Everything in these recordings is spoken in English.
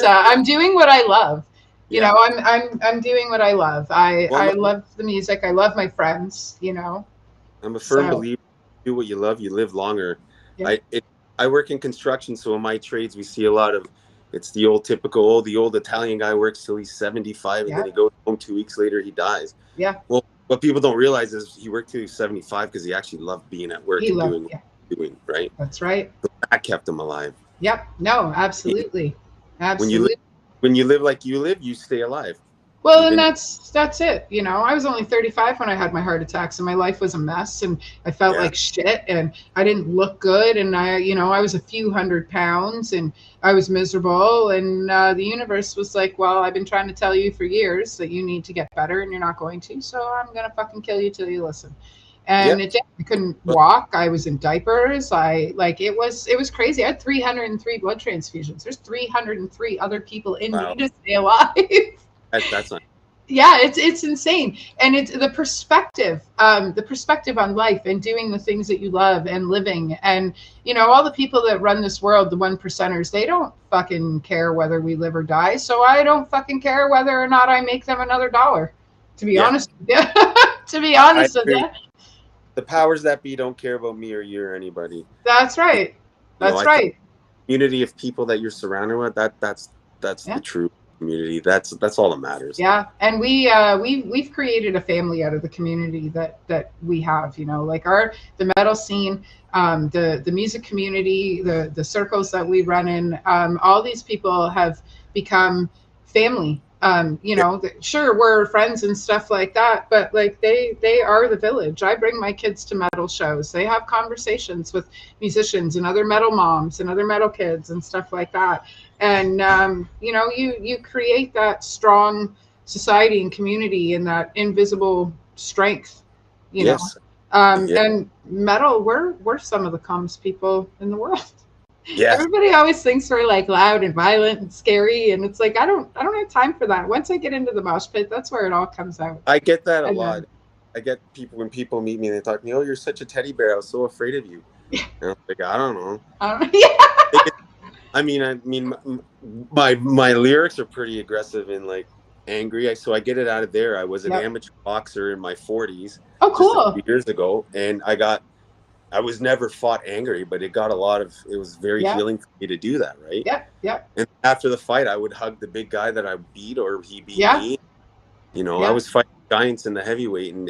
I'm doing what I love. You Yeah. know, I'm doing what I love. Well, I love the music. I love my friends. You know, I'm a firm so believer. Do what you love, you live longer. yeah, I work in construction, so in my trades we see a lot of it's the old typical the old Italian guy works till he's 75 and then yeah, he goes home 2 weeks later he dies. yeah. Well, what people don't realize is he worked till he was 75 because he actually loved being at work He and loved. doing what Yeah, he was doing, right? that's right. So that kept him alive. Yep. No, absolutely, When you live absolutely. when you live like you live, you stay alive. Well, and Even that's it. You know, I was only 35 when I had my heart attacks, and my life was a mess, and I felt yeah, like shit, and I didn't look good, and I was a few 100 pounds, and I was miserable, and the universe was like, well, I've been trying to tell you for years that you need to get better, and you're not going to, so I'm gonna fucking kill you till you listen. yeah. And it did. I couldn't Well, walk. I was in diapers. It was crazy. I had 303 blood transfusions. There's 303 other people in me wow, to stay alive. that's not. Yeah, it's insane, and it's the perspective on life and doing the things that you love and living, and all the people that run this world, the one percenters, they don't fucking care whether we live or die, so I don't fucking care whether or not I make them another dollar, to be Yeah, honest with you. To be I honest with agree. you. The powers that be don't care about me or you or anybody. That's right. I That's think right. community of people that you're surrounded with, that's the Yeah. true community. That's all that matters. Yeah, and we've created a family out of the community that we have. Like the metal scene, the music community, the circles that we run in. All these people have become family. Yeah, Sure, we're friends and stuff like that, but like they are the village. I bring my kids to metal shows. They have conversations with musicians and other metal moms and other metal kids and stuff like that. And you create that strong society and community and that invisible strength. you know yes, yeah, and metal, we're some of the calmest people in the world. yes. Everybody always thinks we're like loud and violent and scary, and it's like I don't have time for that. Once I get into the mosh pit, that's where it all comes out. I get that a And lot. I get people when people meet me and they talk to me, "Oh, you're such a teddy bear. I was so afraid of you." And I'm like, I don't know. Yeah. I mean, my lyrics are pretty aggressive and like angry. So I get it out of there. I was an Yep. amateur boxer in my 40s, Oh, just a cool. few years ago, and I was never fought angry, but it was very Yeah. healing for me to do that, right? Yeah. Yeah. And after the fight, I would hug the big guy that I beat or he beat Yeah. me. I Yeah. was fighting giants in the heavyweight, and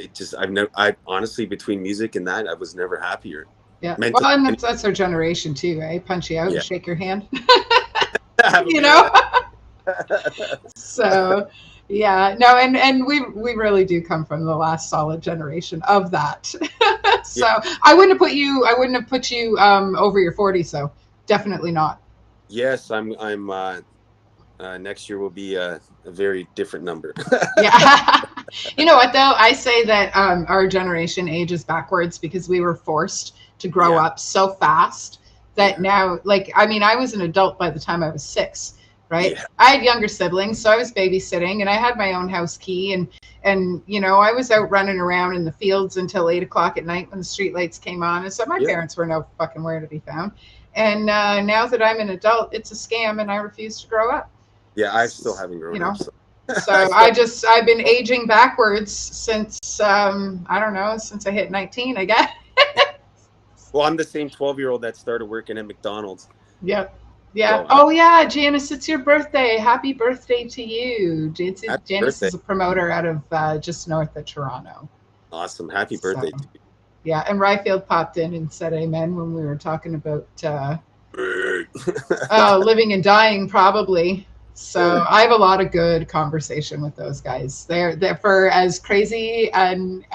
I honestly, between music and that, I was never happier. Yeah. Mentally, Well, and that's our generation too, right? Punch you out and yeah. shake your hand. Have a you beer. know. So, yeah, no, and we really do come from the last solid generation of that. Yeah. So I wouldn't have put you over your 40s, so definitely not. Yes, I'm. Next year will be a very different number. Yeah. You know what though? I say that our generation ages backwards because we were forced to grow Yeah, up so fast that yeah, now, like, I mean, I was an adult by the time I was 6, right? yeah, I had younger siblings, so I was babysitting and I had my own house key, and I was out running around in the fields until 8 o'clock at night when the street lights came on, and so my yeah, parents were no fucking where to be found. And now that I'm an adult, it's a scam, and I refuse to grow up. yeah. I still haven't You grown up, know, so I so still. I've been aging backwards since I don't know, since I hit 19, I guess. Well, I'm the same 12-year-old that started working at McDonald's. Yep. Yeah. So Oh yeah, Janice, it's your birthday. Happy birthday to you. happy Janice birthday! is a promoter out of just north of Toronto. Awesome, happy So birthday to yeah, and Ryfield popped in and said amen when we were talking about you. living and dying, probably. So I have a lot of good conversation with those guys. They're for as crazy and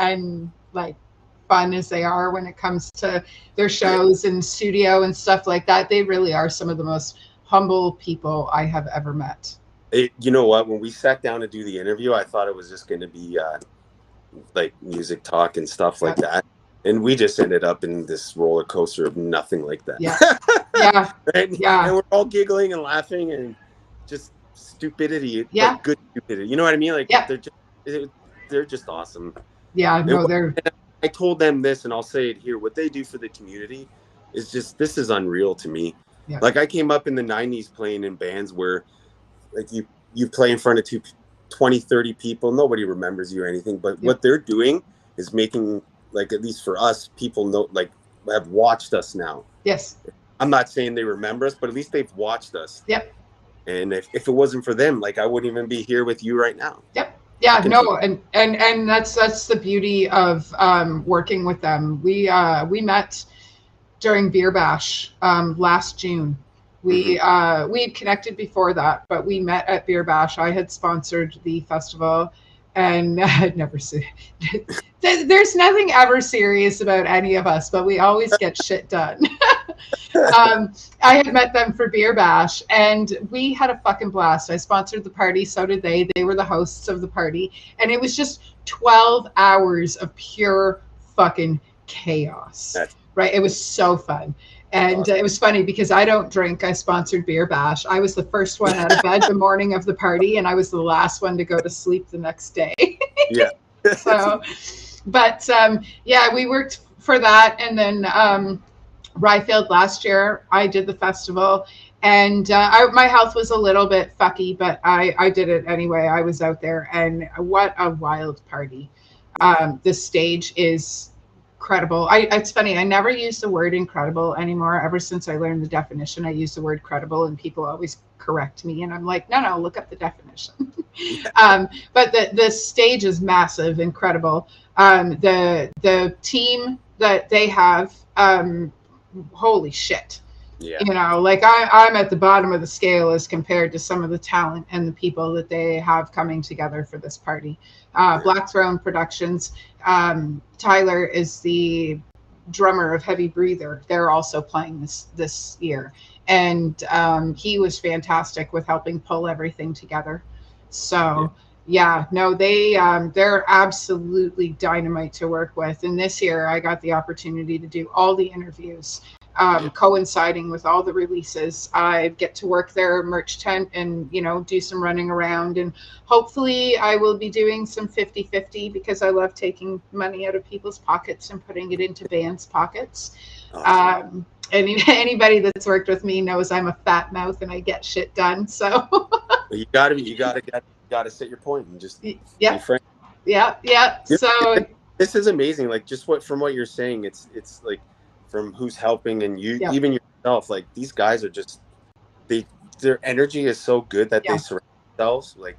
like fun as they are when it comes to their Yeah. shows and studio and stuff like that. They really are some of the most humble people I have ever met. You know what? When we sat down to do the interview, I thought it was just going to be like music talk and stuff Yeah, like that, and we just ended up in this roller coaster of nothing like yeah, that. yeah, and, yeah, and we're all giggling and laughing and just stupidity, yeah, but good stupidity. You know what I mean? Like yeah, they're just awesome. yeah. And No, they're I told them this, and I'll say it here: what they do for the community is just this is unreal to me. yeah, Like I came up in the '90s playing in bands where like you play in front of 20, 30 people. Nobody remembers you or anything. But what they're doing is making, like, at least for us, people know, like, have watched us now. Yes. I'm not saying they remember us, but at least they've watched us. Yep. And if it wasn't for them, like, I wouldn't even be here with you right now. Yep. Yeah, no, and that's the beauty of working with them. We met during Beer Bash last June. We had connected before that, but we met at Beer Bash. I had sponsored the festival, and I'd never seen. There's nothing ever serious about any of us, but we always get shit done. I had met them for Beer Bash, and we had a fucking blast. I sponsored the party, so did they. They were the hosts of the party, and it was just 12 hours of pure fucking chaos. Right? It was so fun. And it was funny because I don't drink. I sponsored Beer Bash. I was the first one out of bed the morning of the party, and I was the last one to go to sleep the next day. Yeah. So, but yeah, we worked for that. And then Ryfield last year, I did the festival, and my health was a little bit fucky, but I did it anyway. I was out there, and what a wild party. The stage is credible. It's funny, I never use the word incredible anymore. Ever since I learned the definition, I use the word credible, and people always correct me, and I'm like, no, look up the definition. But the stage is massive, incredible. The team that they have, holy shit. Yeah. You know, like I'm at the bottom of the scale as compared to some of the talent and the people that they have coming together for this party. Black Throne Productions. Tyler is the drummer of Heavy Breather. They're also playing this year, and he was fantastic with helping pull everything together. So they're absolutely dynamite to work with. And this year I got the opportunity to do all the interviews, coinciding with all the releases. I get to work their merch tent and, do some running around, and hopefully I will be doing some 50-50 because I love taking money out of people's pockets and putting it into bands' pockets. Awesome. Anybody that's worked with me knows I'm a fat mouth and I get shit done. So you gotta set your point and just be frank. Yeah. So this is amazing. Like, just from what you're saying, it's like, from who's helping and you, even yourself, like, these guys are just, their energy is so good that they surround themselves. Like,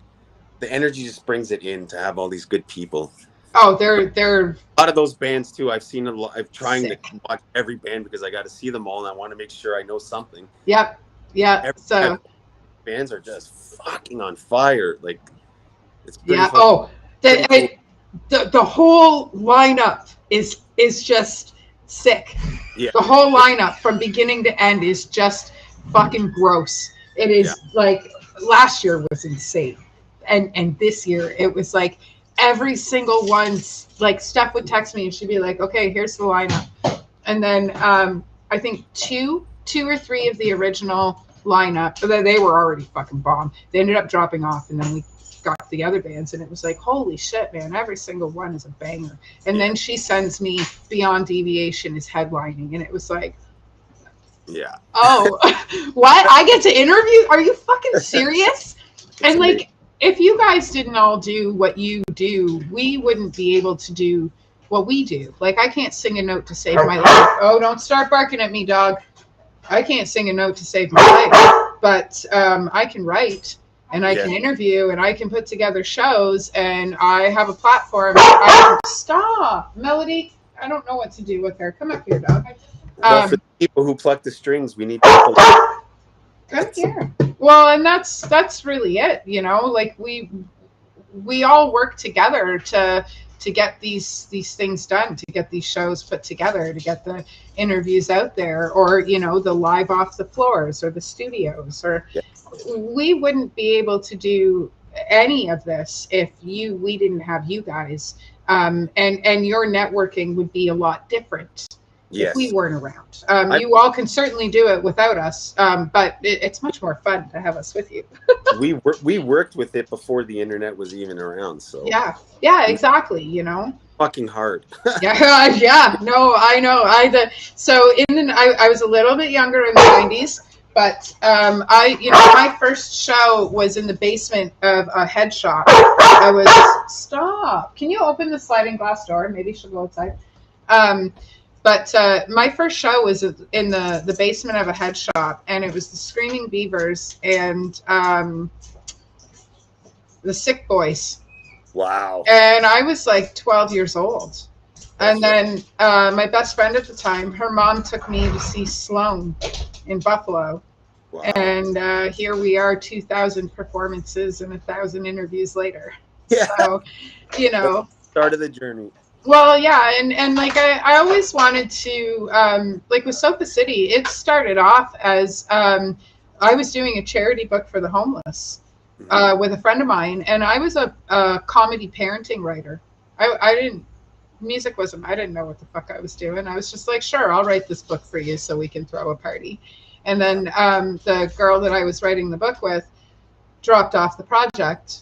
the energy just brings it in to have all these good people. Oh, they're a lot of those bands too. I've seen a lot. I'm trying to watch every band because I got to see them all, and I want to make sure I know something. Yep. So bands are just fucking on fire. Like, it's pretty fun. Oh, the whole lineup is just sick. Yeah. The whole lineup from beginning to end is just fucking gross. It is like, last year was insane, and this year it was like every single one. Like, Steph would text me and she'd be like, "Okay, here's the lineup," and then I think two or three of the original lineup, they were already fucking bomb. They ended up dropping off, and then we got the other bands, and it was like, holy shit, man, every single one is a banger. And then she sends me Beyond Deviation is headlining, and it was like, oh, what? I get to interview? Are you fucking serious? And like, if you guys didn't all do what you do, we wouldn't be able to do what we do. Like, I can't sing a note to save my life. Oh, don't start barking at me, dog. I can't sing a note to save my life, but I can write, and I can interview, and I can put together shows, and I have a platform. Stop, Melody. I don't know what to do with her. Come up here, dog. Well, for the people who pluck the strings, we need people. Good here. Well, and that's really it. Like, we all work together to get these things done, to get these shows put together, to get the interviews out there, or the live off the floors, or the studios, or we wouldn't be able to do any of this if we didn't have you guys, and your networking would be a lot different if we weren't around. You all can certainly do it without us, but it's much more fun to have us with you. we worked with it before the internet was even around, so yeah, exactly. Fucking hard. No, I know. I was a little bit younger in the 90s, But my first show was in the basement of a head shop. I was stop. Can you open the sliding glass door? Maybe she'll go outside. But my first show was in the basement of a head shop, and it was the Screaming Beavers and the Sick Boys. Wow. And I was like 12 years old. And then my best friend at the time, her mom took me to see Sloan in Buffalo. Wow. And here we are, 2,000 performances and 1,000 interviews later. Yeah. So, start of the journey. Well, yeah, and like I always wanted to, like with Sofa City, it started off as I was doing a charity book for the homeless with a friend of mine, and I was a comedy parenting writer. I didn't know what the fuck I was doing. I was just like, sure, I'll write this book for you so we can throw a party. And then the girl that I was writing the book with dropped off the project,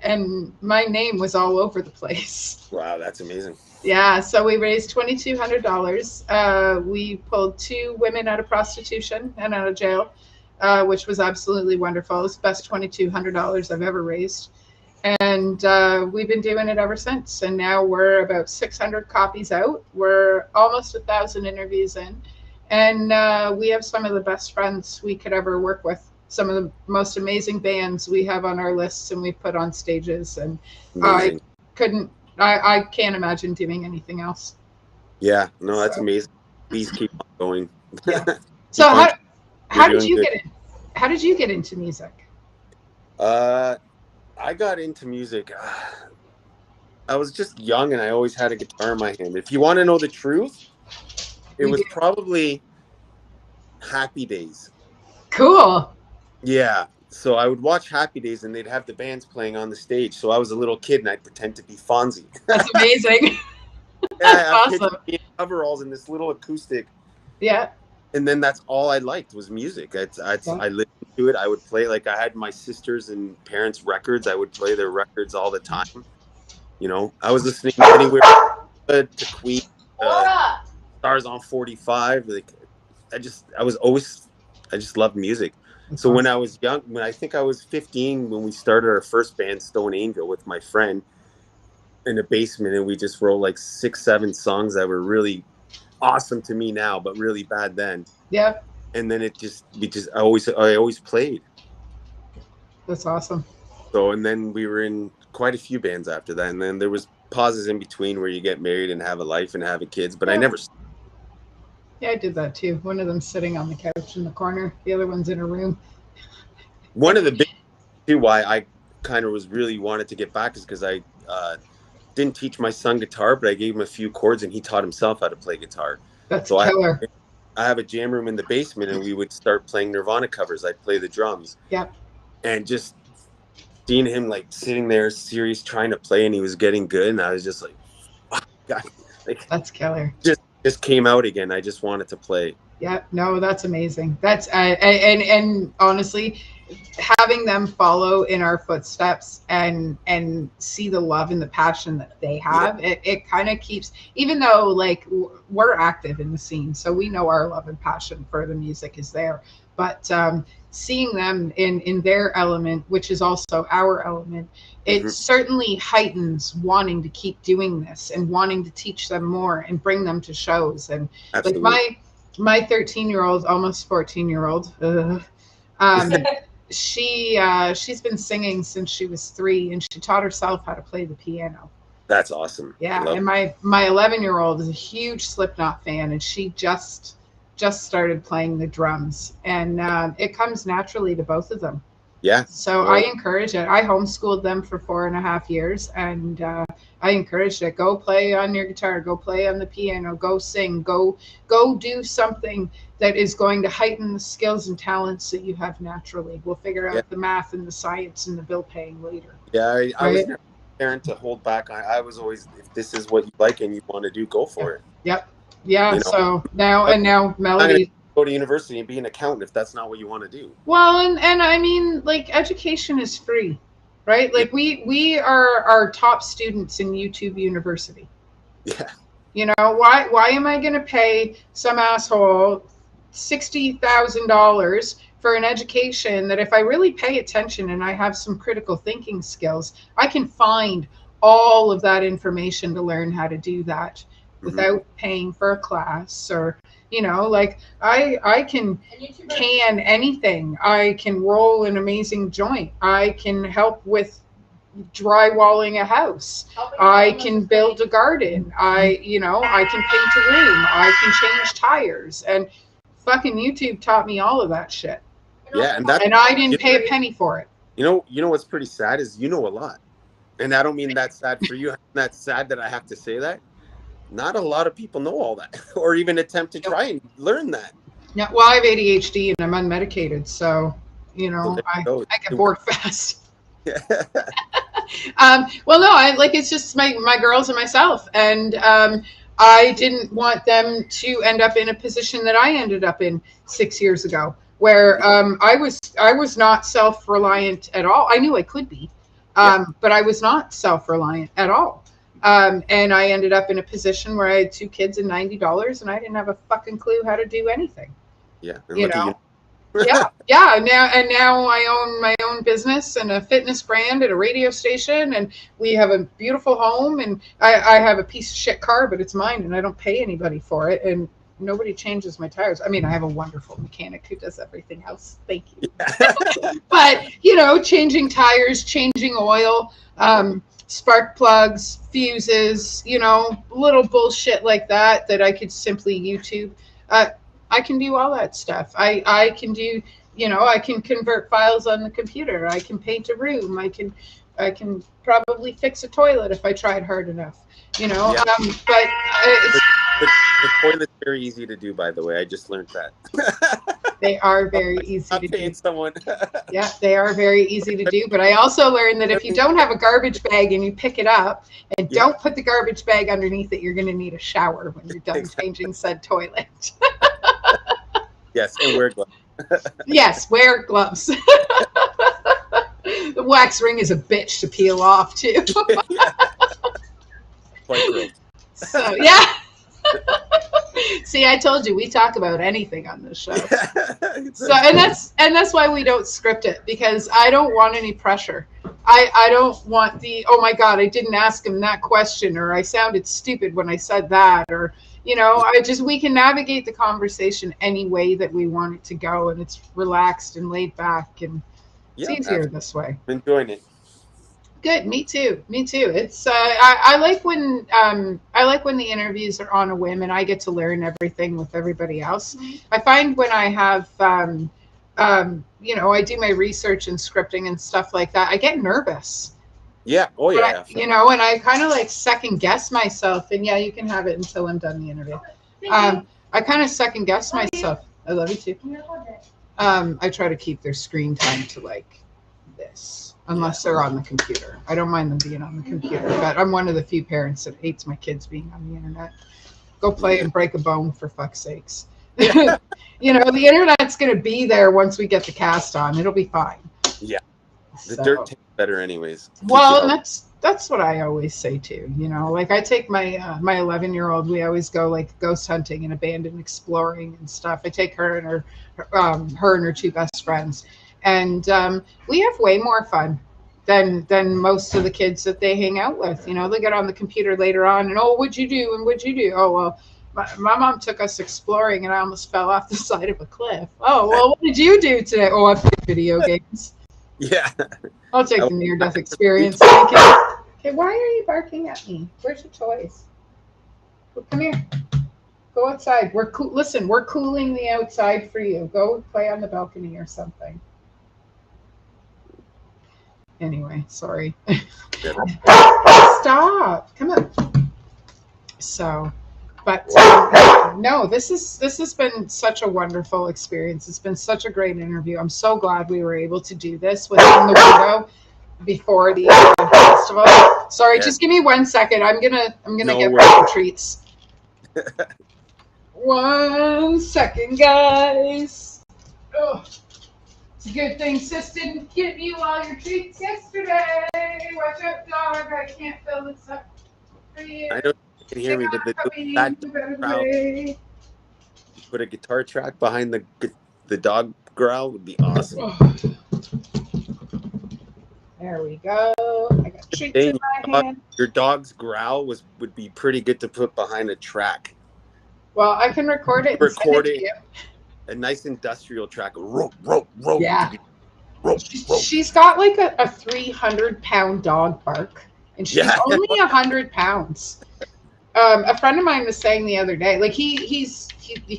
and my name was all over the place. Wow, that's amazing. Yeah, so we raised $2,200. We pulled 2 women out of prostitution and out of jail, which was absolutely wonderful. It's the best $2,200 I've ever raised. And we've been doing it ever since. And now we're about 600 copies out. We're almost 1,000 interviews in. And we have some of the best friends we could ever work with. Some of the most amazing bands we have on our lists and we put on stages. And amazing. I can't imagine doing anything else. Yeah, no, that's amazing. Please keep on going. Yeah. So how did you get into music? I got into music. I was just young and I always had a guitar in my hand. If you want to know the truth, it was probably Happy Days. Cool. Yeah. So I would watch Happy Days and they'd have the bands playing on the stage. So I was a little kid and I'd pretend to be Fonzie. That's amazing. That's awesome. In coveralls in this little acoustic. Yeah. And then that's all I liked was music. I listened to it. I would play, like I had my sisters and parents' records. I would play their records all the time. I was listening anywhere to Queen, Stars on 45. Like I just loved music. So when I was young, I think I was 15 when we started our first band, Stone Angel, with my friend in the basement, and we just wrote like 6-7 songs that were really awesome to me now, but really bad then. Yeah. And then I always played. That's awesome. So, and then we were in quite a few bands after that, and then there was pauses in between where you get married and have a life and have kids, but I never. Yeah, I did that too. One of them sitting on the couch in the corner. The other one's in a room. One of the big too why I kind of wanted to get back is because I didn't teach my son guitar, but I gave him a few chords and he taught himself how to play guitar. That's killer. I have a jam room in the basement and we would start playing Nirvana covers. I'd play the drums. Yep. And just seeing him like sitting there serious trying to play and he was getting good and I was just like, oh, God. Like, that's killer. Just came out again. I just wanted to play. Yeah, no, that's amazing. That's and honestly, having them follow in our footsteps and see the love and the passion that they have, it kind of keeps, even though like we're active in the scene, so we know our love and passion for the music is there, but seeing them in their element, which is also our element, it certainly heightens wanting to keep doing this and wanting to teach them more and bring them to shows. And absolutely. Like my 13-year-old, almost 14-year-old, she's been singing since she was 3 and she taught herself how to play the piano. That's awesome. Yeah. And my 11-year-old is a huge Slipknot fan and she just started playing the drums, and it comes naturally to both of them. Yeah. So I encourage it. I homeschooled them for 4.5 years, and I encouraged it. Go play on your guitar, go play on the piano, go sing, go do something that is going to heighten the skills and talents that you have naturally. We'll figure out the math and the science and the bill paying later. Yeah, I was never a parent to hold back. I was always, if this is what you like and you want to do, go for it. Yep. Yeah, so now Melody go to university and be an accountant if that's not what you want to do. Well, and I mean, like, education is free, right? Like we are our top students in YouTube University. Yeah. Why am I going to pay some asshole $60,000 for an education that if I really pay attention and I have some critical thinking skills, I can find all of that information to learn how to do that without paying for a class. Or, like I can anything. I can roll an amazing joint. I can help with drywalling a house. I can build a garden. I can paint a room. I can change tires. And fucking YouTube taught me all of that shit. Yeah, and I didn't pay a penny for it. You know what's pretty sad is a lot. And I don't mean that's sad for you. That's sad that I have to say that. Not a lot of people know all that or even attempt to try and learn that. Yeah, well, I have ADHD and I'm unmedicated, so I get bored fast. Well, no, it's just my girls and myself, and I didn't want them to end up in a position that I ended up in 6 years ago, where I was not self-reliant at all. I knew I could be, but I was not self-reliant at all. And I ended up in a position where I had 2 kids and $90, and I didn't have a fucking clue how to do anything. Yeah. Yeah. Now I own my own business and a fitness brand and a radio station, and we have a beautiful home, and I have a piece of shit car, but it's mine, and I don't pay anybody for it, and nobody changes my tires. I mean, I have a wonderful mechanic who does everything else. Thank you. Yeah. But changing tires, changing oil, spark plugs, fuses, little bullshit like that I could simply YouTube. I can do all that stuff. I can do, I can convert files on the computer. I can paint a room. I can probably fix a toilet if I tried hard enough, Yeah. But the toilet's very easy to do, by the way. I just learned that. They are very easy to do. Someone. Yeah, they are very easy to do. But I also learned that if you don't have a garbage bag and you pick it up and don't put the garbage bag underneath it, you're going to need a shower when you're done changing said toilet. Yes, and wear gloves. Yes, wear gloves. The wax ring is a bitch to peel off, too. Quite gross. So, yeah. See, I told you we talk about anything on this show. So, and that's why we don't script it, because I don't want any pressure. I don't want the, oh my God, I didn't ask him that question, or I sounded stupid when I said that, or we can navigate the conversation any way that we want it to go, and it's relaxed and laid back, and it's easier this way. I'm enjoying it. Good, me too. It's I like when the interviews are on a whim and I get to learn everything with everybody else. I find when I have I do my research and scripting and stuff like that, I get nervous. Yeah. Oh yeah. And I kind of like second guess myself. And yeah, you can have it until I'm done the interview. I kind of second guess myself. I love you too. I try to keep their screen time to like this. Unless they're on the computer. I don't mind them being on the computer, but I'm one of the few parents that hates my kids being on the internet. Go play and break a bone, for fuck's sakes. The internet's going to be there once we get the cast on. It'll be fine. Yeah. The dirt tastes better anyways. Well, and that's what I always say too. Like I take my my 11-year-old, we always go like ghost hunting and abandoned exploring and stuff. I take her and her 2 best friends. And we have way more fun than most of the kids that they hang out with. They get on the computer later on and, oh, what'd you do? And what'd you do? Oh, well, my mom took us exploring and I almost fell off the side of a cliff. Oh, well, what did you do today? Oh, I played video games. Yeah. I'll take the near-death experience. Okay, why are you barking at me? Where's your toys? Well, come here. Go outside. Listen, we're cooling the outside for you. Go play on the balcony or something. Anyway, sorry. Stop. Come on. So, but no, this has been such a wonderful experience. It's been such a great interview. I'm so glad we were able to do this within the window before the festival. Sorry, just give me 1 second. I'm gonna get Rachel treats. 1 second, guys. Oh. It's a good thing Sis didn't give you all your treats yesterday. Watch out, dog. I can't fill this up for you. I don't you can hear me, but the put a guitar track behind the dog growl would be awesome. There we go. I got treats in my hand. Your dog's growl would be pretty good to put behind a track. Well, I can record it. Record it. A nice industrial track. Rope. Yeah. She's got like a 300-pound dog bark, and she's only 100 pounds. A friend of mine was saying the other day, like he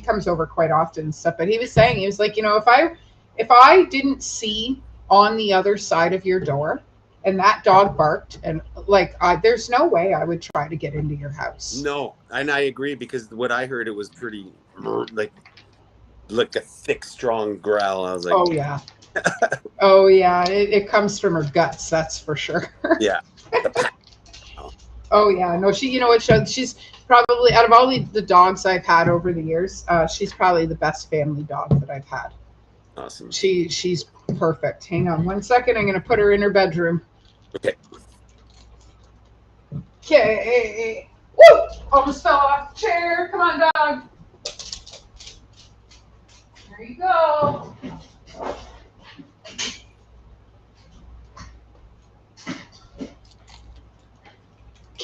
comes over quite often and stuff, but he was saying, he was like, you know, if I didn't see on the other side of your door and that dog barked, and like there's no way I would try to get into your house. No, and I agree, because what I heard, it was pretty like a thick, strong growl. I was like, oh yeah. Oh yeah, it comes from her guts, that's for sure. Yeah. Oh yeah, no, she, you know what, she's probably, out of all the dogs I've had over the years, she's probably the best family dog that I've had. Awesome. She's perfect. Hang on one second, I'm gonna put her in her bedroom. Okay. Okay. Woo! Almost fell off the chair. Come on, dog. There you go.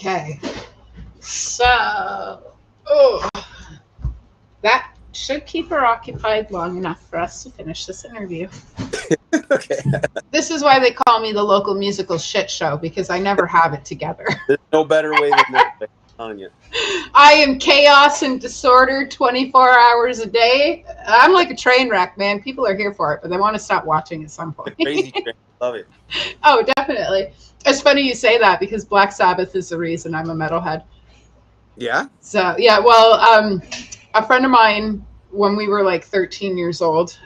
Okay, so that should keep her occupied long enough for us to finish this interview. Okay. This is why they call me the local musical shit show, because I never have it together. There's no better way than that, I'm telling you. I am chaos and disorder 24 hours a day. I'm like a train wreck, man. People are here for it, but they want to stop watching at some point. Crazy train. Love it. Oh, definitely. It's funny you say that, because Black Sabbath is the reason I'm a metalhead. Yeah? So, yeah, well, a friend of mine, when we were like 13 years old,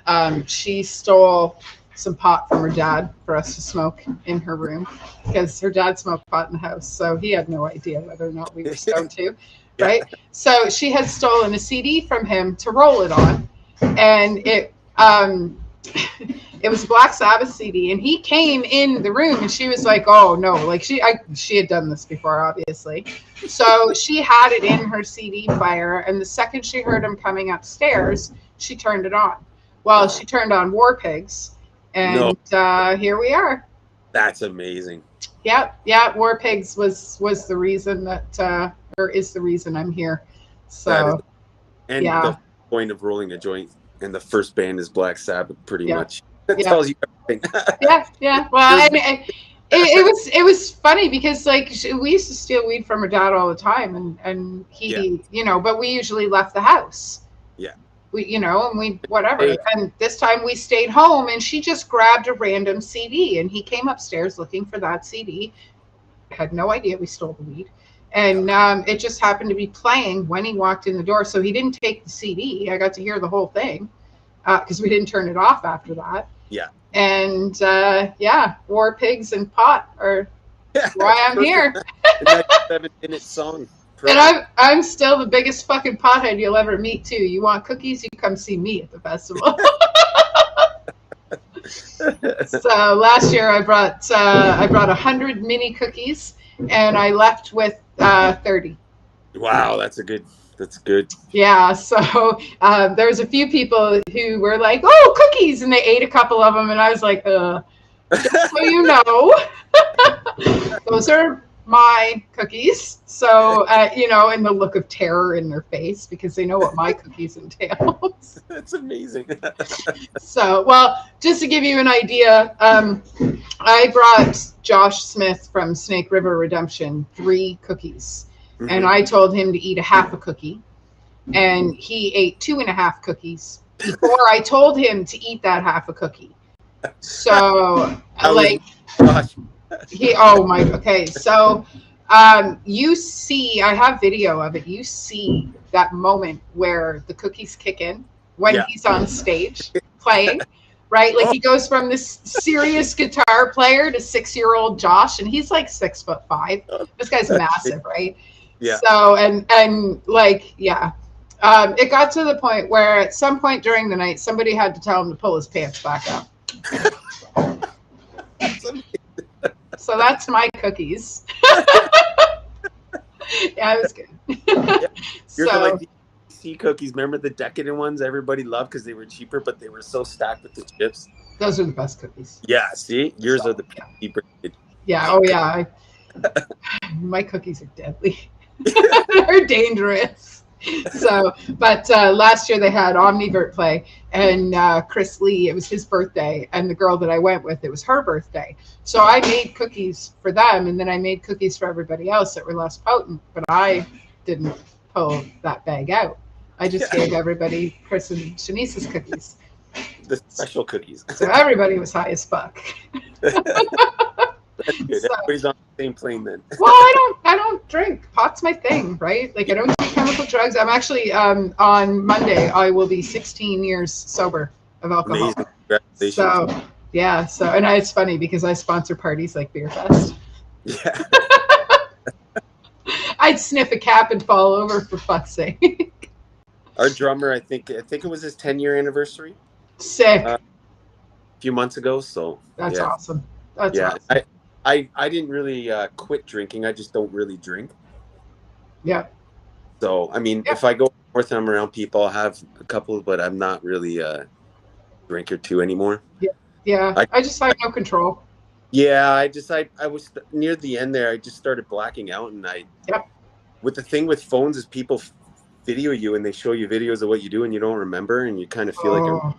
she stole some pot from her dad for us to smoke in her room, because her dad smoked pot in the house. So he had no idea whether or not we were stoned too, right? So she had stolen a CD from him to roll it on. And it was a Black Sabbath CD, and he came in the room, and she was like, oh no, like she had done this before, obviously. So she had it in her CD player, and the second she heard him coming upstairs, she turned it on. Well, she turned on War Pigs, and here we are. That's amazing. Yeah, War Pigs was the reason that, or is the reason I'm here. So, the point of rolling a joint, and the first band is Black Sabbath, pretty much. That tells you everything. Yeah. Well, and it was funny, because like we used to steal weed from her dad all the time, and he, you know, but we usually left the house. Yeah. We, you know, and we whatever. Hey. And this time we stayed home, and she just grabbed a random CD, and he came upstairs looking for that CD. Had no idea we stole the weed. And it just happened to be playing when he walked in the door. So he didn't take the CD. I got to hear the whole thing, because we didn't turn it off after that. Yeah. And War Pigs and pot are why I'm here. That 7-minute song. Perfect. And I'm still the biggest fucking pothead you'll ever meet too. You want cookies? You come see me at the festival. So last year I brought 100 mini cookies, and I left with 30. Wow, that's good. Yeah, so there's a few people who were like, oh, cookies, and they ate a couple of them, and I was like, just so you know, those are my cookies. So, you know, and the look of terror in their face, because they know what my cookies entails. That's amazing. So, well, just to give you an idea, I brought Josh Smith from Snake River Redemption 3 cookies. Mm-hmm. And I told him to eat a half a cookie, and he ate 2.5 cookies before I told him to eat that half a cookie. So, like, okay. So, you see, I have video of it. You see that moment where the cookies kick in when he's on stage playing, right? Like he goes from this serious guitar player to 6-year-old Josh, and he's like 6'5". This guy's massive, right? Yeah. So, and like, it got to the point where at some point during the night, somebody had to tell him to pull his pants back up. So that's my cookies. Yeah, it was good. You're like DC cookies. Remember the decadent ones everybody loved because they were cheaper, but they were so stacked with the chips. Those are the best cookies. Yeah, see, yours are the cheaper. Yeah. Oh yeah. My cookies are deadly. They're dangerous. So, but last year they had Omnivert play, and Chris Lee, it was his birthday, and the girl that I went with, it was her birthday. So I made cookies for them, and then I made cookies for everybody else that were less potent, but I didn't pull that bag out. I just gave everybody Chris and Shanice's cookies. The special cookies. So everybody was high as fuck. That's good. So, everybody's on the same plane then. Well, I don't drink. Pot's my thing, right? Like I don't do chemical drugs. I'm actually on Monday I will be 16 years sober of alcohol. Amazing. Congratulations. So yeah, and it's funny because I sponsor parties like Beer Fest. Yeah. I'd sniff a cap and fall over for fuck's sake. Our drummer, I think it was his 10-year anniversary. Sick. A few months ago, so that's awesome. That's awesome. I didn't really quit drinking. I just don't really drink. Yeah. So I mean, if I go north and I'm around people, I'll have a couple, but I'm not really a drink or two anymore. Yeah. Yeah. I just have no control. Yeah, I was near the end there. I just started blacking out, and with the thing with phones is people video you and they show you videos of what you do and you don't remember, and you kind of feel like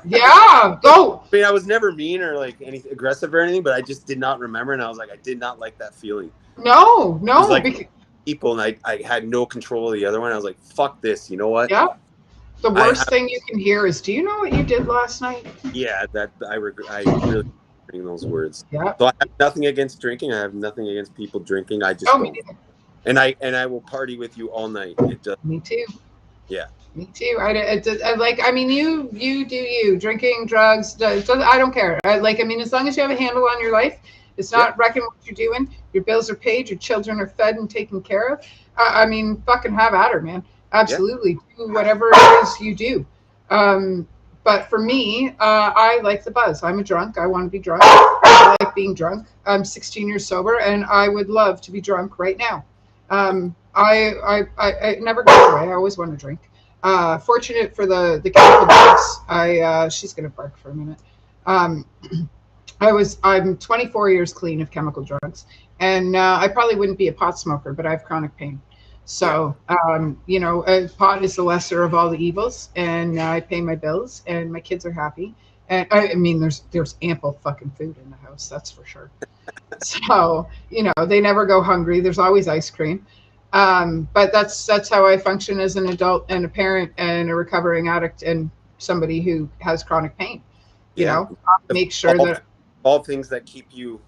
yeah, go. I mean, I was never mean or like anything aggressive or anything, but I just did not remember, and I was like, I did not like that feeling. No, like people, and I had no control of the other one. I was like, fuck this, you know what? Yeah. The worst thing you can hear is, "Do you know what you did last night?" Yeah, that I really hearing those words. Yeah. So I have nothing against drinking. I have nothing against people drinking. I just me neither. And I will party with you all night. Me too. Yeah. Me too. I mean, you do you. Drinking, drugs, I don't care. I mean, as long as you have a handle on your life, it's not wrecking what you're doing. Your bills are paid. Your children are fed and taken care of. I mean, fucking have at her, man. Absolutely. Do whatever it is you do. But for me, I like the buzz. I'm a drunk. I want to be drunk. I like being drunk. I'm 16 years sober, and I would love to be drunk right now. I never go away. I always want to drink. Fortunate for the chemical drugs. She's gonna bark for a minute. I'm 24 years clean of chemical drugs, and I probably wouldn't be a pot smoker, but I have chronic pain. So pot is the lesser of all the evils, and I pay my bills, and my kids are happy. And I mean, there's ample fucking food in the house, that's for sure. So they never go hungry. There's always ice cream. But that's how I function as an adult and a parent and a recovering addict and somebody who has chronic pain. Make sure that all things that keep you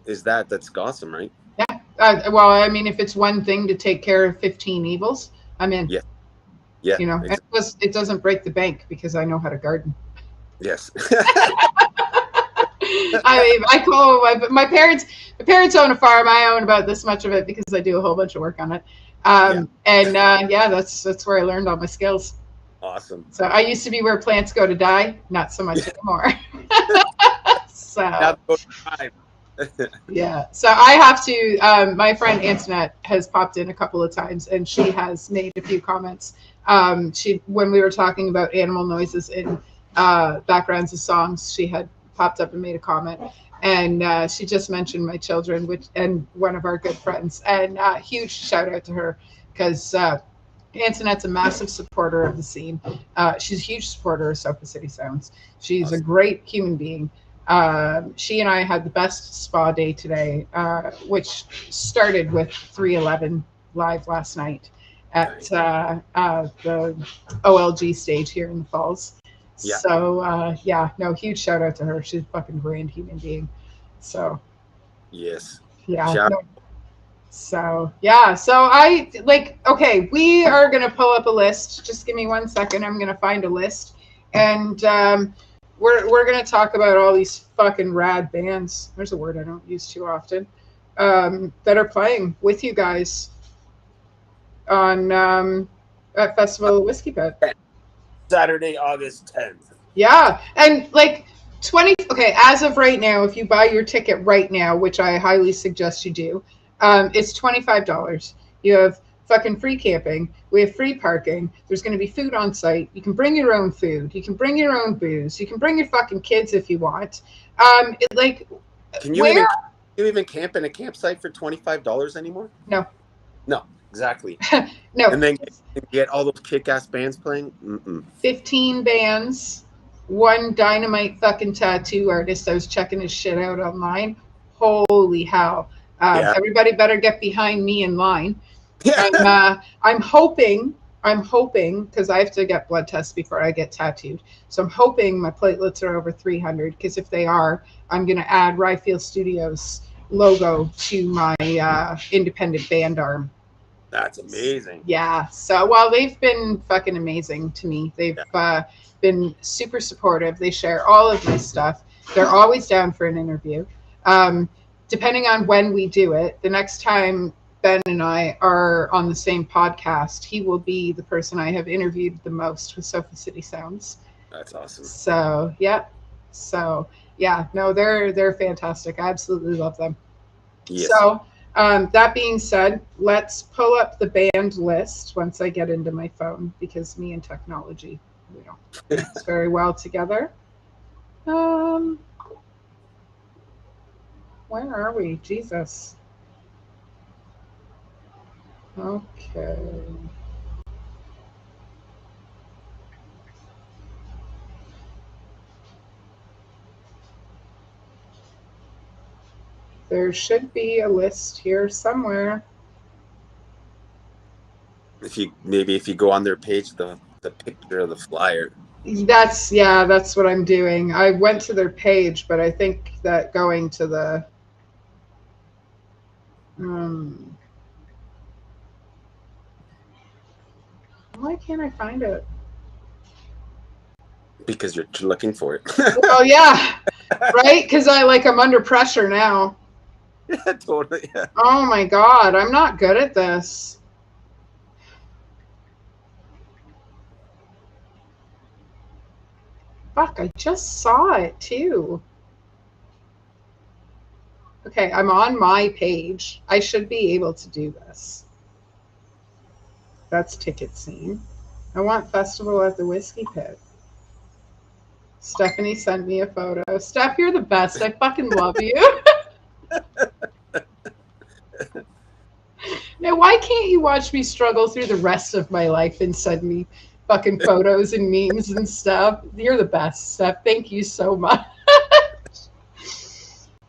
is that's awesome, right? Yeah. Well, I mean, if it's one thing to take care of 15 evils, I'm in. Yeah. Yeah. It doesn't break the bank because I know how to garden. Yes. I mean, I call my parents. My parents own a farm. I own about this much of it because I do a whole bunch of work on it. That's where I learned all my skills. Awesome. So I used to be where plants go to die, not so much anymore. So yeah. So I have to. My friend Antoinette has popped in a couple of times, and she has made a few comments. When we were talking about animal noises in backgrounds of songs, she had popped up and made a comment, and she just mentioned my children, and one of our good friends, and huge shout out to her because Antoinette's a massive supporter of the scene. She's a huge supporter of Sofa City Sounds. She's a great human being. She and I had the best spa day today, which started with 311 live last night at the OLG stage here in the Falls. Yeah. So huge shout out to her. She's a fucking grand human being. So yes. Yeah. So I okay, we are gonna pull up a list. Just give me 1 second. I'm gonna find a list, and we're gonna talk about all these fucking rad bands. There's a word I don't use too often, that are playing with you guys on at Festival of Whiskey Pet. Saturday, August 10th. Yeah, and as of right now, if you buy your ticket right now, which I highly suggest you do, it's $25. You have fucking free camping. We have free parking. There's going to be food on site. You can bring your own food. You can bring your own booze. You can bring your fucking kids if you want. Can you even camp in a campsite for $25 anymore? No. No, exactly. No. And then get all those kick-ass bands playing? 15 bands, one dynamite fucking tattoo artist. I was checking his shit out online. Holy hell. Everybody better get behind me in line. I'm hoping, because I have to get blood tests before I get tattooed. So I'm hoping my platelets are over 300, because if they are, I'm going to add Ryfield Studios logo to my independent band arm. That's amazing. Yeah. So, well, they've been fucking amazing to me. They've been super supportive. They share all of my stuff. They're always down for an interview. Depending on when we do it, the next time Ben and I are on the same podcast, he will be the person I have interviewed the most with Sofa City Sounds. That's awesome. So, yeah. No, they're fantastic. I absolutely love them. Yes. So, that being said, let's pull up the band list once I get into my phone, because me and technology, we don't mix very well together. Where are we? Jesus. Okay. There should be a list here somewhere. If you go on their page, the picture of the flyer. That's what I'm doing. I went to their page, but I think that going to the why can't I find it? Because you're looking for it. Oh yeah, right. Because I'm under pressure now. Yeah, totally. Yeah. Oh my God, I'm not good at this. Fuck, I just saw it too. Okay, I'm on my page. I should be able to do this. That's ticket scene. I want Festival at the Whiskey Pit. Stephanie sent me a photo. Steph, you're the best. I fucking love you. Now, why can't you watch me struggle through the rest of my life and send me fucking photos and memes and stuff? You're the best, Steph. Thank you so much.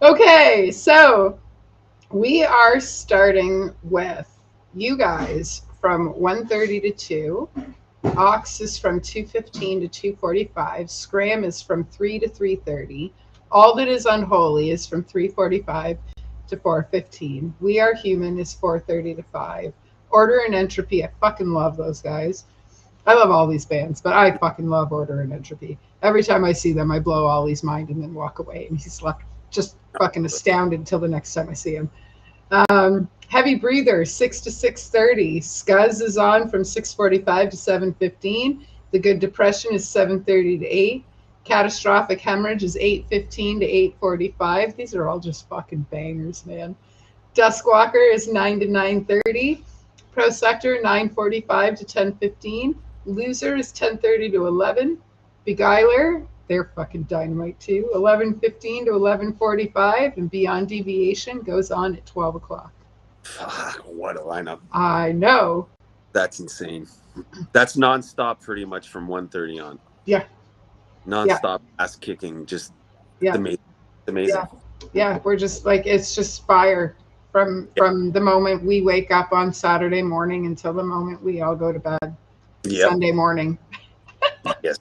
Okay, so we are starting with you guys from 1:30 to 2. Ox is from 2:15 to 2:45. Scram is from 3 to 3:30. All That Is Unholy is from 3:45 to 4:15. We Are Human is 4:30 to 5. Order and Entropy, I fucking love those guys. I love all these bands, but I fucking love Order and Entropy. Every time I see them, I blow Ollie's mind and then walk away, and he's left just fucking astounded until the next time I see him. Heavy Breather, 6 to 6:30. Scuzz is on from 6:45 to 7:15. The Good Depression is 7:30 to 8. Catastrophic Hemorrhage is 8:15 to 8:45. These are all just fucking bangers, man. Duskwalker is 9 to 9:30. Pro Sector, 9:45 to 10:15. Loser is 10:30 to 11. Beguiler, they're fucking dynamite too. 11:15 to 11:45. And Beyond Deviation goes on at 12 o'clock. Fuck, what a lineup. I know. That's insane. That's nonstop pretty much from 1:30 on. Yeah. Nonstop ass kicking, just amazing. Yeah, we're just it's just fire from the moment we wake up on Saturday morning until the moment we all go to bed Sunday morning. Yes.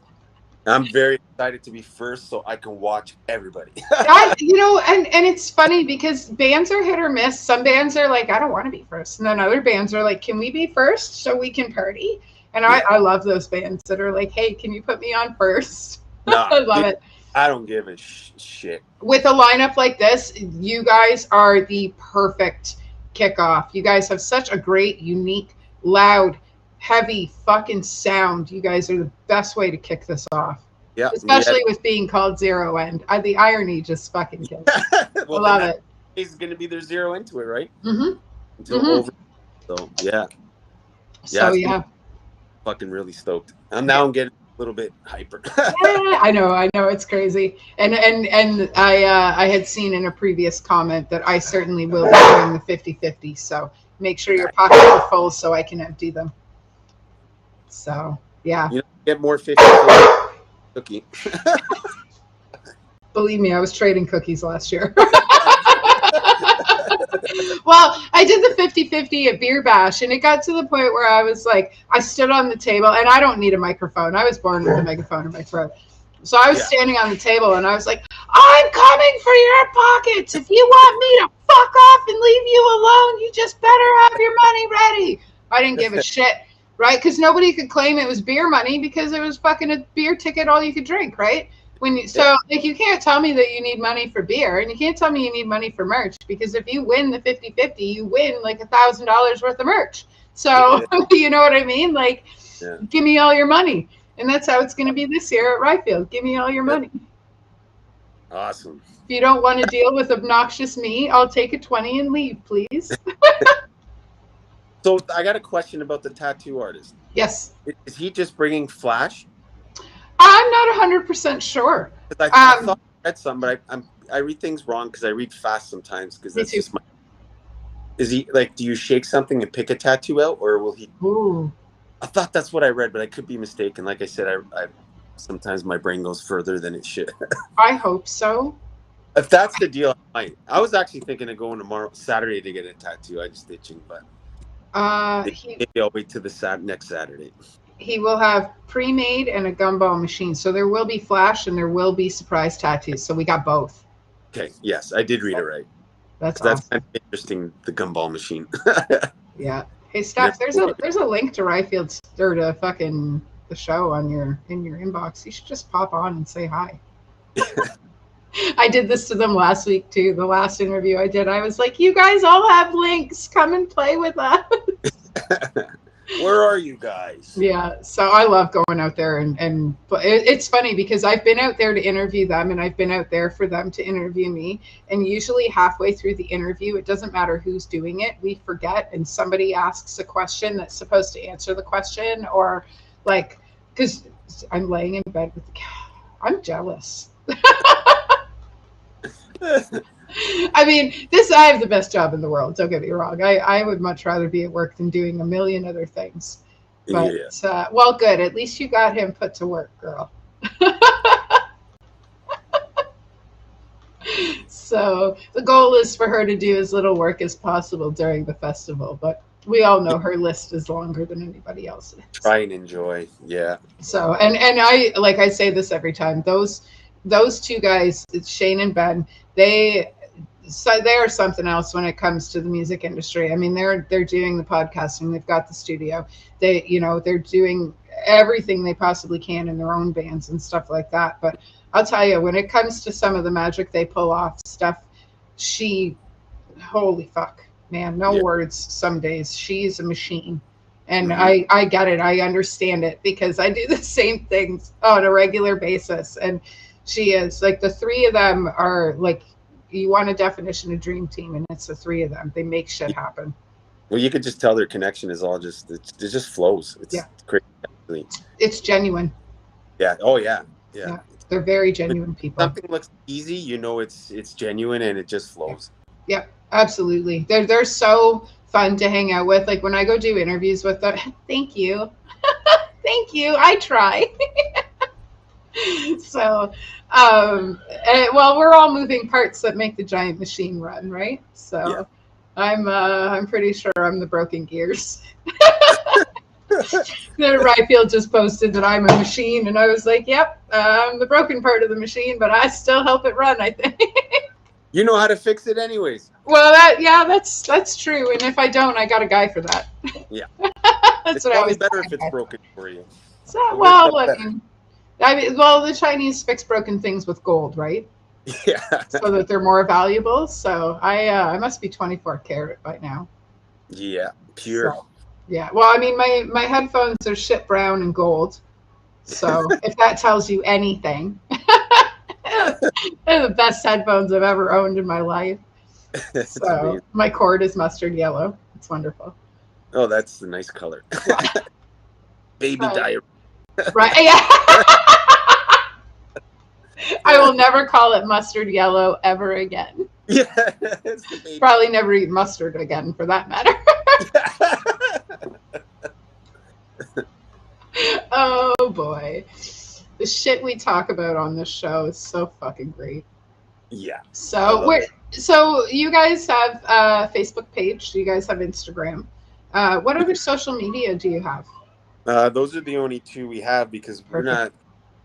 I'm very excited to be first so I can watch everybody. And it's funny because bands are hit or miss. Some bands are like, I don't want to be first. And then other bands are like, can we be first so we can party? And I love those bands that are like, hey, can you put me on first? I love it. I don't give a shit. With a lineup like this, you guys are the perfect kickoff. You guys have such a great, unique, loud, heavy fucking sound. You guys are the best way to kick this off. Yeah. Especially with being called Zero End. The irony just fucking kills. Well, I love it. It's going to be their zero into it, right? Mm-hmm. Until over. So, yeah. So yeah. Fucking really stoked. I'm getting a little bit hyper. Yeah, I know it's crazy. And I had seen in a previous comment that I certainly will be doing the 50-50. So make sure your pockets are full so I can empty them. So yeah. You know, get more 50 cookie. Believe me, I was trading cookies last year. Well, I did the 50-50 at Beer Bash, and it got to the point where I was like, I stood on the table, and I don't need a microphone. I was born with a megaphone in my throat. So I was standing on the table, and I was like, I'm coming for your pockets. If you want me to fuck off and leave you alone, you just better have your money ready. I didn't give a shit, right? Because nobody could claim it was beer money because it was fucking a beer ticket all you could drink, right? Like, you can't tell me that you need money for beer, and you can't tell me you need money for merch, because if you win the 50-50, you win like $1,000 worth of merch. So you know what I mean? Like, give me all your money. And that's how it's going to be this year at Ryfield. Give me all your money. Awesome. If you don't want to deal with obnoxious me, I'll take a 20 and leave, please. So I got a question about the tattoo artist. Yes. Is he just bringing Flash? I'm not 100% sure. I thought I read some, but I read things wrong because I read fast sometimes. Because that's just my. Is he like? Do you shake something and pick a tattoo out, or will he? Ooh. I thought that's what I read, but I could be mistaken. Like I said, I sometimes my brain goes further than it should. I hope so. If that's the deal, I might. I was actually thinking of going Saturday to get a tattoo. I just itching, but maybe I'll wait till the next Saturday. He will have pre-made and a gumball machine. So there will be Flash and there will be surprise tattoos. So we got both. Okay. Yes, I did read it right. That's awesome. Kind of interesting, the gumball machine. Yeah. Hey, Steph, there's a link to Ryfield's or to fucking the show in your inbox. You should just pop on and say hi. I did this to them last week too. The last interview I did, I was like, you guys all have links. Come and play with us. Where are you guys? Yeah, so I love going out there but it's funny because I've been out there to interview them and I've been out there for them to interview me, and usually halfway through the interview, it doesn't matter who's doing it, we forget and somebody asks a question that's supposed to answer the question, or like, because I'm laying in bed with the cat. I'm jealous. I mean, I have the best job in the world. Don't get me wrong. I would much rather be at work than doing a million other things. But, well, good. At least you got him put to work, girl. So the goal is for her to do as little work as possible during the festival. But we all know her list is longer than anybody else's. Try and enjoy. Yeah. So, and I say this every time, those two guys, Shane and Ben, they are something else when it comes to the music industry. I mean, they're doing the podcasting. They've got the studio. They're doing everything they possibly can in their own bands and stuff like that. But I'll tell you, when it comes to some of the magic they pull off, Steph, holy fuck, man, no words. Some days she's a machine. And I get it. I understand it because I do the same things on a regular basis. And she is like, the three of them are like, you want a definition of dream team, and it's the three of them. They make shit happen. Well, you could just tell their connection is all it just flows. It's crazy. It's genuine. Yeah. Oh yeah. Yeah. They're very genuine people. Something looks easy, it's genuine and it just flows. Yeah, absolutely. They're so fun to hang out with. Like when I go do interviews with them, thank you. Thank you. I try. So, well, we're all moving parts that make the giant machine run, right? So, I'm pretty sure I'm the broken gears. Ryfield just posted that I'm a machine, and I was like, "Yep, I'm the broken part of the machine, but I still help it run." I think. You know how to fix it, anyways. Well, that's true, and if I don't, I got a guy for that. Yeah, that's it's what I was. Better if it's broken for you. So, well, the Chinese fix broken things with gold, right? Yeah. So that they're more valuable. So I must be 24 karat by now. Yeah, pure. So, yeah. Well, I mean, my headphones are shit brown and gold. So if that tells you anything, they're the best headphones I've ever owned in my life. So my cord is mustard yellow. It's wonderful. Oh, that's a nice color. Baby diarrhea. Right. Yeah. I will never call it mustard yellow ever again. Yeah. It's the baby. Probably never eat mustard again for that matter. Oh boy. The shit we talk about on this show is so fucking great. Yeah. So you guys have a Facebook page. You guys have Instagram. What other social media do you have? Those are the only two we have because I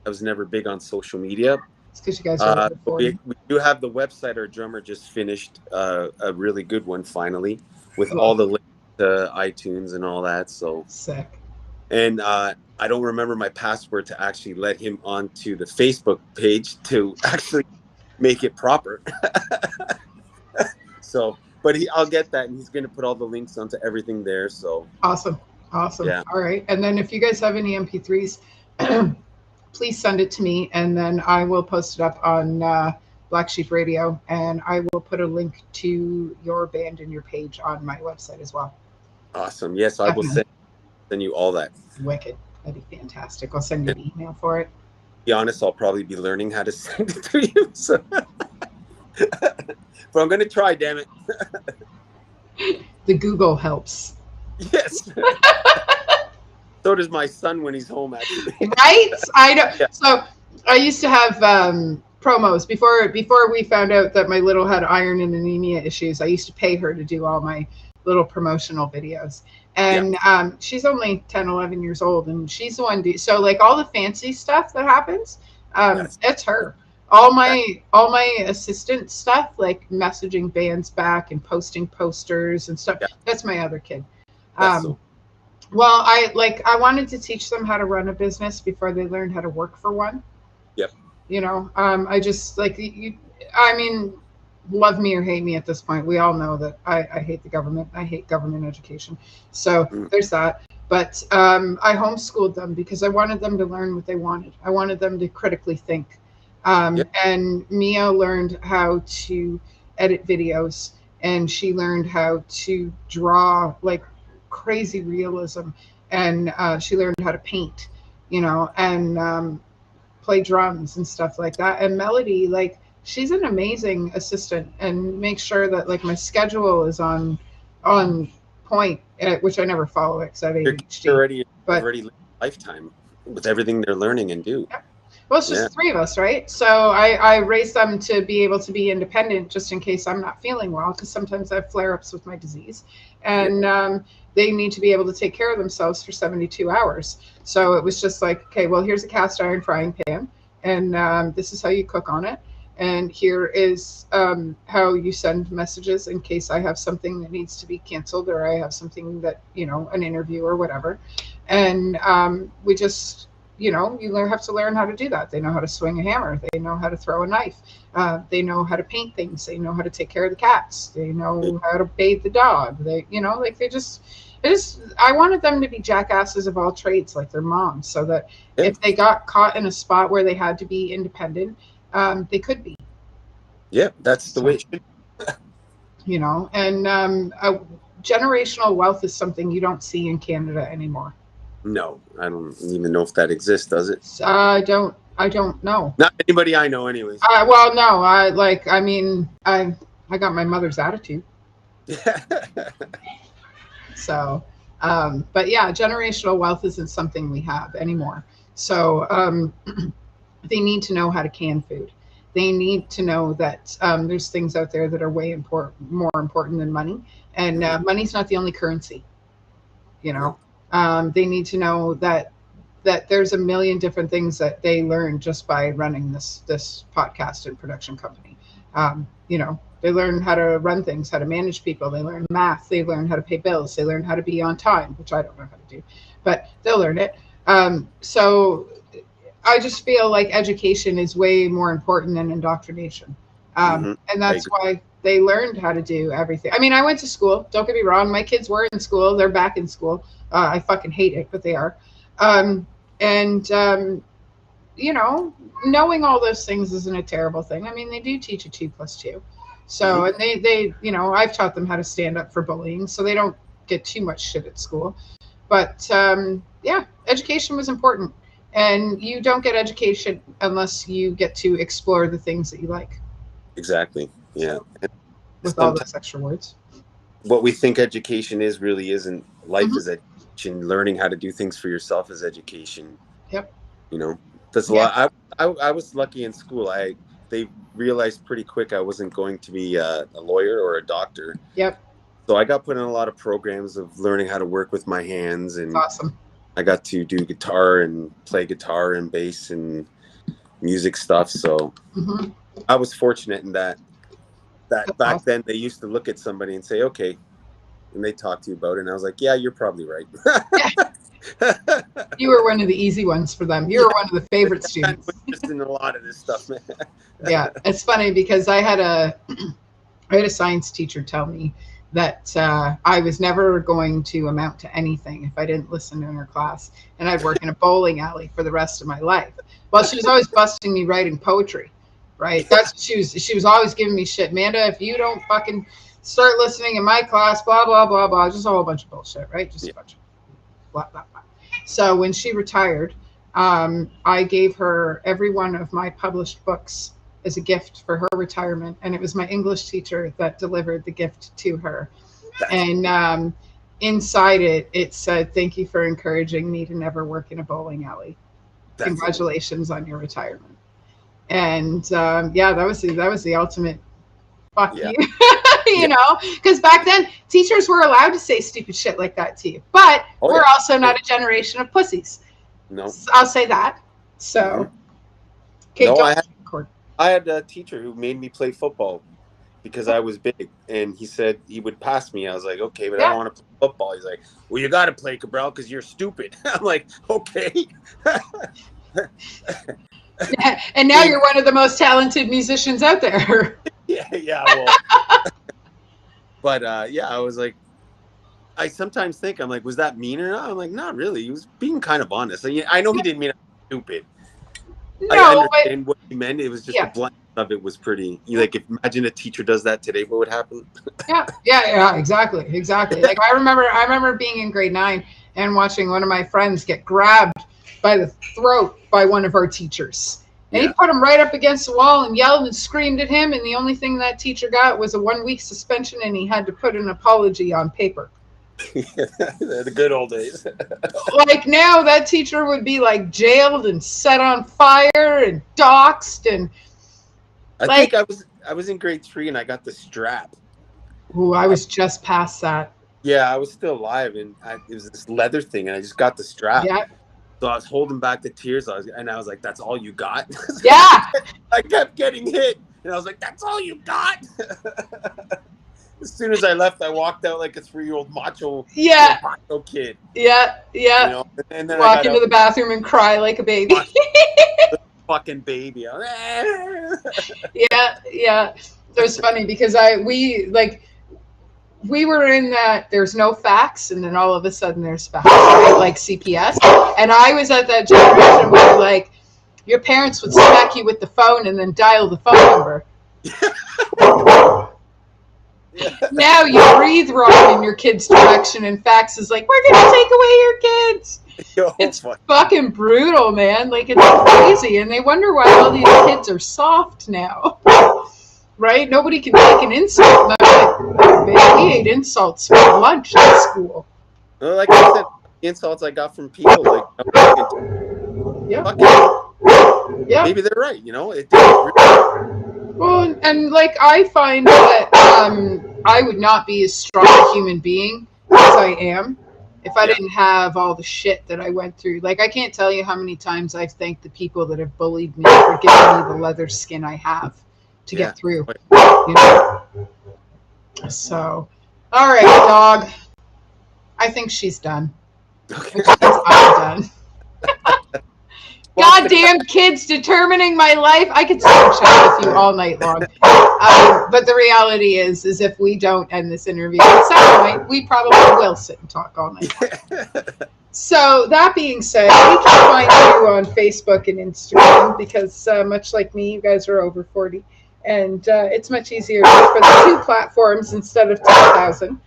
was never big on social media. It's because you guys are we do have the website. Our drummer just finished a really good one finally with all the links to iTunes and all that. So sick. And I don't remember my password to actually let him onto the Facebook page to actually make it proper. So, but I'll get that, and he's going to put all the links onto everything there. So awesome. Yeah. All right. And then if you guys have any MP3s, please send it to me, and then I will post it up on Black Sheep Radio, and I will put a link to your band and your page on my website as well. Awesome. Yes, I will send you all that. Wicked. That'd be fantastic. I'll send you an email for it. To be honest, I'll probably be learning how to send it to you. So. But I'm going to try, damn it. The Google helps. Yes. So does my son when he's home, actually. Right? I know. Yeah. So I used to have promos before we found out that my little had iron and anemia issues. I used to pay her to do all my little promotional videos. And she's only 10, 11 years old, and she's the one. So like all the fancy stuff that happens, it's her. All my assistant stuff, like messaging bands back and posting posters and stuff. Yeah. That's my other kid. Well, I wanted to teach them how to run a business before they learned how to work for one. Yep. You know, I just like you. I mean, love me or hate me at this point. We all know that I hate the government. I hate government education. So there's that. But I homeschooled them because I wanted them to learn what they wanted. I wanted them to critically think. And Mia learned how to edit videos, and she learned how to draw like crazy realism, and she learned how to paint, you know, and play drums and stuff like that. And Melody, like, she's an amazing assistant and makes sure that like my schedule is on point, which I never follow because I have ADHD. Already lifetime with everything they're learning and do. Yeah. Well, it's just the three of us, right? So I raised them to be able to be independent just in case I'm not feeling well, because sometimes I have flare-ups with my disease. And they need to be able to take care of themselves for 72 hours. So it was just like, okay, well, here's a cast iron frying pan, and this is how you cook on it. And here is how you send messages in case I have something that needs to be canceled, or I have something that, you know, an interview or whatever. And we just... You know, you have to learn how to do that. They know how to swing a hammer. They know how to throw a knife. They know how to paint things. They know how to take care of the cats. They know how to bathe the dog. They, you know, like I wanted them to be jackasses of all trades, like their moms, so that if they got caught in a spot where they had to be independent, they could be. Yeah, that's the way it should be. You know, and generational wealth is something you don't see in Canada anymore. No, I don't even know if that exists, does it? I don't know. Not anybody I know, anyways. Well, no, I got my mother's attitude. So, but yeah, generational wealth isn't something we have anymore. So, they need to know how to can food. They need to know that there's things out there that are way more important than money, and money's not the only currency. You know. They need to know that there's a million different things that they learn just by running this podcast and production company. You know, they learn how to run things, how to manage people. They learn math. They learn how to pay bills. They learn how to be on time, which I don't know how to do, but they'll learn it. So I just feel like education is way more important than indoctrination. And that's why they learned how to do everything. I mean, I went to school. Don't get me wrong. My kids were in school. They're back in school. I fucking hate it, but they are. You know, knowing all those things isn't a terrible thing. I mean, they do teach you 2 + 2. So, and they, you know, I've taught them how to stand up for bullying, so they don't get too much shit at school. But yeah, education was important. And you don't get education unless you get to explore the things that you like. Exactly. Yeah. With all those extra words. What we think education is really isn't. Life is education. Learning how to do things for yourself is education. Yep. You know, that's a lot. I was lucky in school. They realized pretty quick I wasn't going to be a lawyer or a doctor. Yep. So I got put in a lot of programs of learning how to work with my hands, and that's awesome. I got to do guitar and play guitar and bass and music stuff. So I was fortunate in that back then they used to look at somebody and say, okay, and they talk to you about it. And I was like, yeah, you're probably right. You were one of the easy ones for them. You were one of the favorite students. Just in a lot of this stuff, man. Yeah, it's funny because I had a science teacher tell me that I was never going to amount to anything if I didn't listen in her class, and I'd work in a bowling alley for the rest of my life. Well, she was always busting me writing poetry, right? That's what she was always giving me shit. Amanda, if you don't fucking start listening in my class, blah, blah, blah, blah, just a whole bunch of bullshit, right? Just a bunch of blah, blah, blah. So when she retired, I gave her every one of my published books as a gift for her retirement, and it was my English teacher that delivered the gift to her. And inside it said, "Thank you for encouraging me to never work in a bowling alley. Congratulations on your retirement." And yeah, that was the ultimate fuck you. You know, because back then teachers were allowed to say stupid shit like that to you, but we're also not a generation of pussies. No, so I'll say that. So okay, no, I had a teacher who made me play football because I was big, and he said he would pass me. I was like, okay, but I don't want to play football. He's like, well, you got to play, Cabral, because you're stupid. I'm like, okay. And now you're one of the most talented musicians out there. Yeah. Well, but yeah, I was like, I sometimes think, I'm like, was that mean or not? I'm like, not really. He was being kind of honest. I know he didn't mean stupid. No, I understand what he meant. It was just the blunt of it was pretty. Like, if imagine a teacher does that today, what would happen? Yeah, exactly. Like I remember being in grade 9 and watching one of my friends get grabbed by the throat by one of our teachers, and he put him right up against the wall and yelled and screamed at him. And the only thing that teacher got was a 1-week suspension, and he had to put an apology on paper. The good old days. Like now that teacher would be like jailed and set on fire and doxxed, and I think I was in grade 3 and I got the strap. Ooh, I was just past that. Yeah, I was still alive, and it was this leather thing, and I just got the strap. Yeah. So I was holding back the tears. I was like, "That's all you got?" Yeah. I kept getting hit, and I was like, "That's all you got?" As soon as I left, I walked out like a 3-year-old macho kid. Yeah. You know? And then walk into the bathroom and cry like a baby. Fucking baby. Yeah. It was funny because we were in that there's no fax, and then all of a sudden there's fax, right? Like CPS. And I was at that generation where like your parents would smack you with the phone and then dial the phone number. Now you breathe wrong in your kid's direction, and fax is like, we're gonna take away your kids. It's fucking brutal, man. Like, it's crazy, and they wonder why all these kids are soft now. Right? Nobody can take an insult. We ate insults for lunch at school. Well, like I said, insults I got from people like, maybe they're right, you know? Well, and like I find that I would not be as strong a human being as I am if I didn't have all the shit that I went through. Like, I can't tell you how many times I've thanked the people that have bullied me for giving me the leather skin I have to get through. You know? So, all right, dog. I think she's done. Which means I'm done. Goddamn kids determining my life. I could sit and chat with you all night long. But the reality is if we don't end this interview at some point, we probably will sit and talk all night. So that being said, we can find you on Facebook and Instagram because much like me, you guys are over 40. And it's much easier for the 2 platforms instead of 10,000.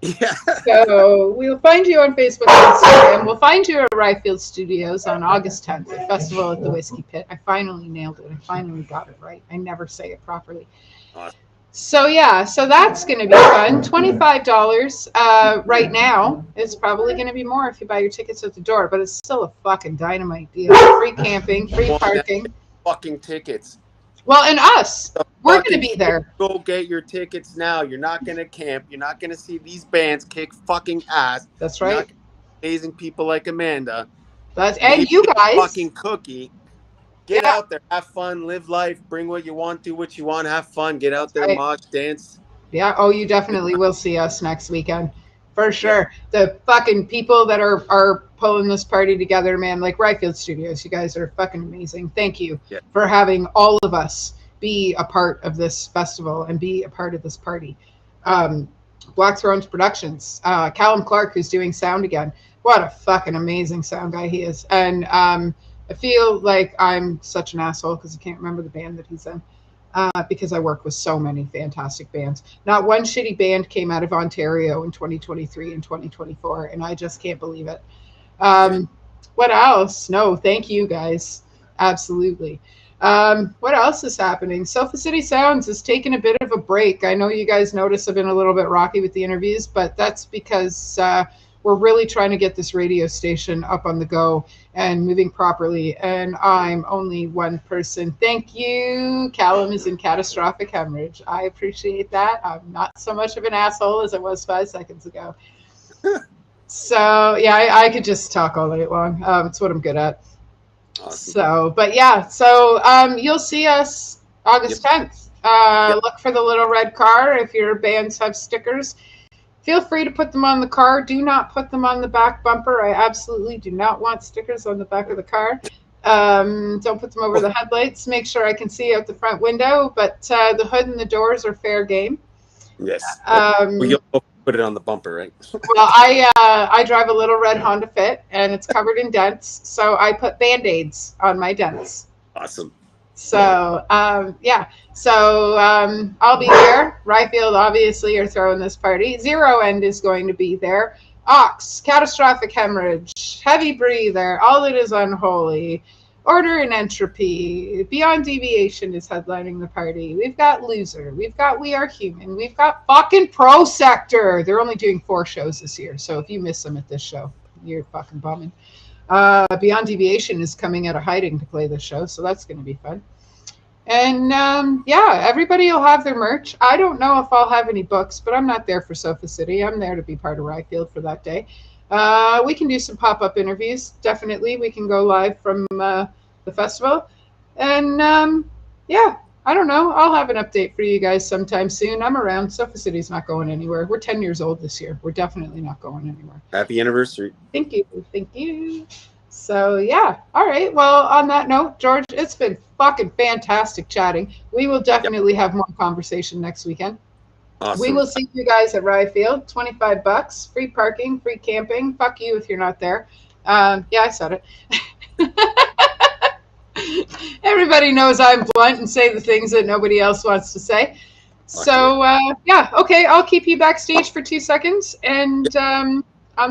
Yeah. So we'll find you on Facebook and Instagram. We'll find you at Ryfield Studios on August 10th, the festival at the Whiskey Pit. I finally nailed it. I finally got it right. I never say it properly. Awesome. So yeah, so that's going to be fun. $25 right now. It's probably going to be more if you buy your tickets at the door, but it's still a fucking dynamite deal. Free camping, free parking. Fucking tickets. Well, and us, we're going to be there. Go get your tickets now. You're not going to camp. You're not going to see these bands kick fucking ass. That's right. Amazing people like Amanda. And you guys. Fucking cookie. Get out there, have fun, live life, bring what you want, do what you want, have fun, get out there, mosh, dance. Yeah, oh, you definitely will see us next weekend. For sure. Yeah. The fucking people that are pulling this party together, man, like Ryfield Studios, you guys are fucking amazing. Thank you for having all of us be a part of this festival and be a part of this party. Black Thrones Productions, Callum Clark, who's doing sound again. What a fucking amazing sound guy he is. And I feel like I'm such an asshole because I can't remember the band that he's in because I work with so many fantastic bands. Not one shitty band came out of Ontario in 2023 and 2024, and I just can't believe it. What else? No, thank you guys. Absolutely. What else is happening? Sofa City Sounds is taking a bit of a break. I know you guys notice I've been a little bit rocky with the interviews, but that's because we're really trying to get this radio station up on the go and moving properly. And I'm only one person. Thank you. Callum is in catastrophic hemorrhage. I appreciate that. I'm not so much of an asshole as I was 5 seconds ago. So yeah, I could just talk all night long. It's what I'm good at. Awesome. So, but yeah, so you'll see us August 10th. Look for the little red car. If your bands have stickers, feel free to put them on the car. Do not put them on the back bumper. I absolutely do not want stickers on the back of the car. Don't put them over the headlights. Make sure I can see out the front window, but the hood and the doors are fair game. Yes. You'll put it on the bumper, right? Well, I drive a little red Honda Fit, and it's covered in dents, so I put Band-Aids on my dents. Awesome. So, yeah. So, I'll be there. Ryfield, obviously, are throwing this party. Zero End is going to be there. Ox, Catastrophic Hemorrhage, Heavy Breather, All That Is Unholy, Order and Entropy, Beyond Deviation is headlining the party. We've got Loser. We've got We Are Human. We've got fucking Pro Sector. They're only doing 4 shows this year, so if you miss them at this show, you're fucking bumming. Beyond Deviation is coming out of hiding to play this show, so that's going to be fun. And yeah, everybody will have their merch. I don't know if I'll have any books, but I'm not there for Sofa City. I'm there to be part of Ryfield for that day. We can do some pop-up interviews. Definitely, we can go live from the festival. And yeah, I don't know. I'll have an update for you guys sometime soon. I'm around. Sofa City's not going anywhere. We're 10 years old this year. We're definitely not going anywhere. Happy anniversary. Thank you. Thank you. So yeah. All right. Well, on that note, George, it's been fucking fantastic chatting. We will definitely have more conversation next weekend. Awesome. We will see you guys at Ryfield. $25, free parking, free camping. Fuck you if you're not there. Yeah, I said it. Everybody knows I'm blunt and say the things that nobody else wants to say. So yeah, okay, I'll keep you backstage for 2 seconds. And on that